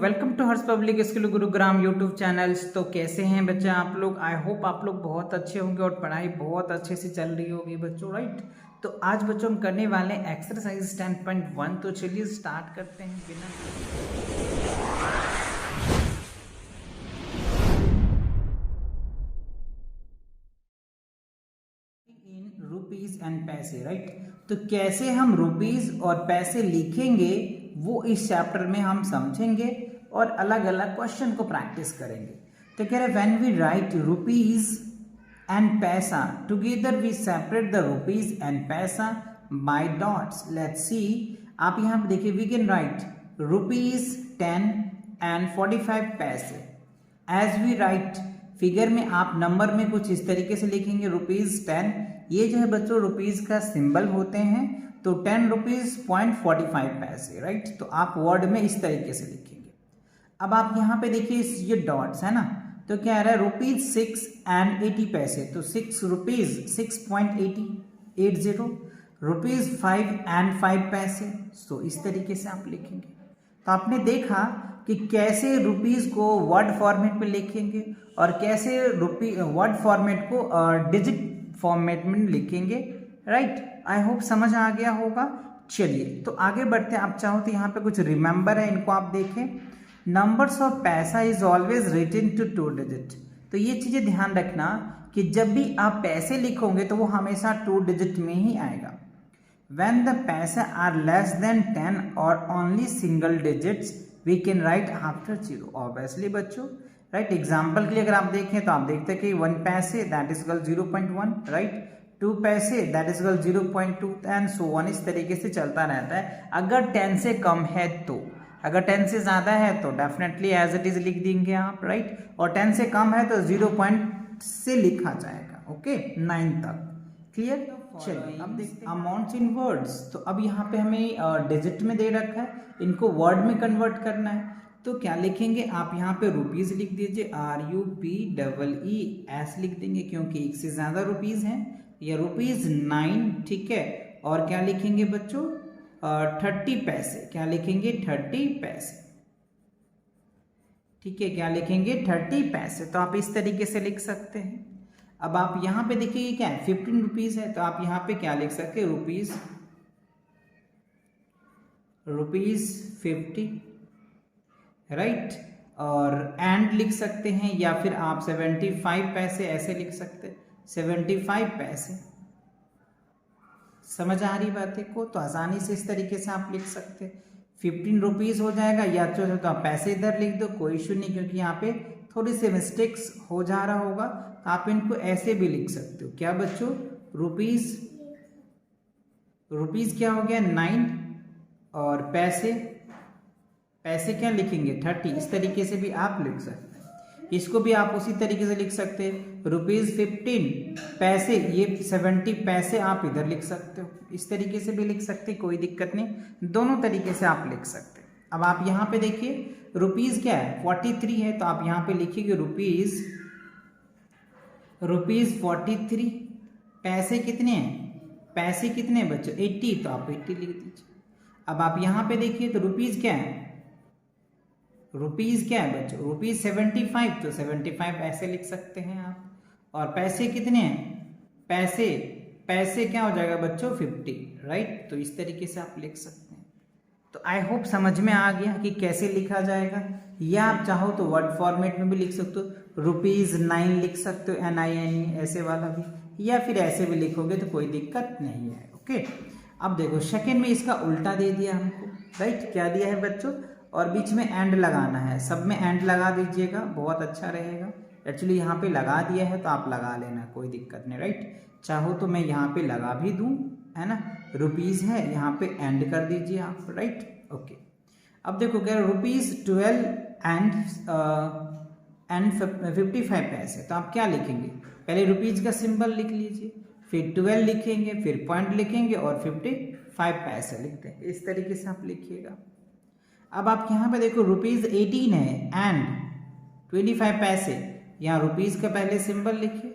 Welcome to Harsh public school Gurugram YouTube channels. तो कैसे हैं बच्चे आप लोग? आई होप आप लोग बहुत अच्छे होंगे और पढ़ाई बहुत अच्छे से चल रही होगी बच्चों, राइट। तो आज बच्चों हम करने वाले हैं एक्सरसाइज 10.1। तो चलिए स्टार्ट करते हैं बिना इन रुपीज एंड पैसे, राइट। तो कैसे हम रुपीज और पैसे लिखेंगे वो इस चैप्टर में हम समझेंगे और अलग अलग क्वेश्चन को प्रैक्टिस करेंगे। तो कह रहे when we write rupees and paisa together we separate the rupees and paisa by dots. Let's see, आप यहाँ पे देखिए we can write rupees 10 and 45 paise. As we write figure में आप नंबर में कुछ इस तरीके से लिखेंगे रुपीज 10। ये जो है बच्चों रुपीज का सिंबल होते हैं, तो 10 रुपीज .45 पैसे, राइट। तो आप वर्ड में इस तरीके से लिखेंगे। अब आप यहाँ पे देखिए ये डॉट्स है ना, तो क्या आ रहा है रुपीज 6 एंड 80 पैसे। तो 6 रुपीज 6.80 रुपीज 5 एंड 5 पैसे। तो इस तरीके से आप लिखेंगे। तो आपने देखा कि कैसे रुपीज को वर्ड फॉर्मेट में लिखेंगे और कैसे वर्ड फॉर्मेट को डिजिट फॉर्मेट में लिखेंगे, राइट। आई होप समझ आ गया होगा। चलिए तो आगे बढ़ते हैं। आप चाहो तो यहाँ पे कुछ रिमेंबर है, इनको आप देखें। Numbers of paisa is always written to 2 digit. तो ये चीजें ध्यान रखना कि जब भी आप पैसे लिखोगे तो वो हमेशा 2 डिजिट में ही आएगा। When the पैसा are less than 10 or only single digits, we can write after 0. Obviously बच्चों, राइट। एग्जाम्पल के लिए अगर आप देखें तो आप देखते हैं कि 1 पैसे दैट इज 0.1, राइट। 2 पैसे that is 0.2 and so on. इस तरीके से चलता रहता है। अगर 10 से कम है तो, अगर 10 से ज्यादा है तो डेफिनेटली एज इट इज लिख देंगे आप, राइट। और 10 से कम है तो 0 पॉइंट से लिखा जाएगा, ओके 9 तक। क्लियर? चलिए अब देखते हैं अमाउंट्स इन वर्ड्स। तो अब यहाँ पे हमें डिजिट में दे रखा है, इनको वर्ड में कन्वर्ट करना है। तो क्या लिखेंगे आप यहाँ पे रुपीज लिख दीजिए, RUPEES लिख देंगे क्योंकि एक से ज्यादा रुपीज हैं, या रुपीज 9, ठीक है। और क्या लिखेंगे बच्चों 30 पैसे। क्या लिखेंगे 30 पैसे, ठीक है। क्या लिखेंगे 30 पैसे। तो आप इस तरीके से लिख सकते हैं। अब आप यहाँ पे देखिए क्या है 15 रुपीज है, तो आप यहाँ पे क्या लिख सकते हैं रुपीज 50, राइट। और एंड लिख सकते हैं, या फिर आप 75 पैसे ऐसे लिख सकते हैं, 75 पैसे। समझ आ रही बातें को? तो आसानी से इस तरीके से आप लिख सकते हैं। 15 रुपीज हो जाएगा, या तो आप पैसे इधर लिख दो, कोई इशू नहीं, क्योंकि यहाँ पे थोड़ी सी मिस्टेक्स हो जा रहा होगा। आप इनको ऐसे भी लिख सकते हो। क्या बच्चों रुपीज क्या हो गया 9, और पैसे क्या लिखेंगे 30। इस तरीके से भी आप लिख सकते हैं। इसको भी आप उसी तरीके से लिख सकते हैं रुपीज 15 पैसे, ये 70 पैसे आप इधर लिख सकते हो। इस तरीके से भी लिख सकते, कोई दिक्कत नहीं, दोनों तरीके से आप लिख सकते हैं। अब आप यहाँ पे देखिए रुपीज क्या है 43 है, तो आप यहाँ पे लिखिएगा रुपीज 43। पैसे कितने हैं? पैसे कितने बच्चों 80, तो आप 80 लिख दीजिए। अब आप यहाँ पे देखिए तो रुपीज क्या है बच्चों रुपीज 75, तो 75 ऐसे लिख सकते हैं आप। और पैसे कितने हैं? पैसे क्या हो जाएगा बच्चों 50, राइट। तो इस तरीके से आप लिख सकते हैं। तो आई होप समझ में आ गया कि कैसे लिखा जाएगा। या आप चाहो तो वर्ड फॉर्मेट में भी लिख सकते हो, रुपीज 9 लिख सकते हो, NINE ऐसे वाला भी, या फिर ऐसे भी लिखोगे तो कोई दिक्कत नहीं है, ओके। अब देखो सेकंड में इसका उल्टा दे दिया हमको, राइट। क्या दिया है बच्चों? और बीच में एंड लगाना है, सब में एंड लगा दीजिएगा, बहुत अच्छा रहेगा। एक्चुअली यहाँ पे लगा दिया है तो आप लगा लेना, कोई दिक्कत नहीं, राइट। चाहो तो मैं यहाँ पे लगा भी दूं, है ना। रुपीज है, यहाँ पे एंड कर दीजिए आप, राइट, ओके। अब देखो क्या रुपीज 12 एंड 55 पैसे। तो आप क्या लिखेंगे? पहले रुपीज का सिंबल लिख लीजिए, फिर 12 लिखेंगे, फिर पॉइंट लिखेंगे और 55 पैसे लिखते हैं। इस तरीके से आप लिखिएगा। अब आप यहाँ पे देखो रुपीज 18 है एंड 25 पैसे। यहाँ रुपीज का पहले सिंबल लिखिए,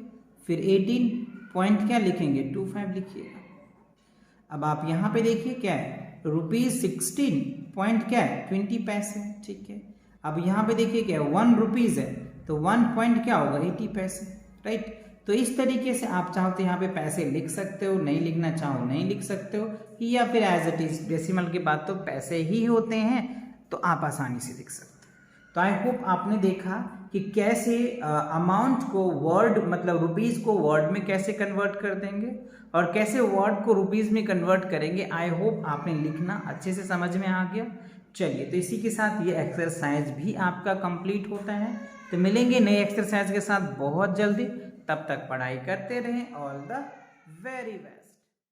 फिर 18 पॉइंट क्या लिखेंगे 25 लिखिएगा। अब आप यहाँ पे देखिए क्या है रुपीज 16 पॉइंट क्या है 20 पैसे, ठीक है। अब यहाँ पे देखिए क्या 1 रुपीज़ है, तो 1 पॉइंट क्या होगा 80 पैसे, राइट। तो इस तरीके से आप चाहो तो यहाँ पे पैसे लिख सकते हो, नहीं लिखना चाहो नहीं लिख सकते हो, या फिर एज इट इज डेसिमल के बाद तो पैसे ही होते हैं, तो आप आसानी से लिख सकते हो। तो आई होप आपने देखा कि कैसे अमाउंट को वर्ड मतलब रुपीज़ को वर्ड में कैसे कन्वर्ट कर देंगे और कैसे वर्ड को रुपीज़ में कन्वर्ट करेंगे। आई होप आपने लिखना अच्छे से समझ में आ गया। चलिए, तो इसी के साथ ये एक्सरसाइज भी आपका कंप्लीट होता है। तो मिलेंगे नए एक्सरसाइज के साथ बहुत जल्दी, तब तक पढ़ाई करते रहें। All the very best.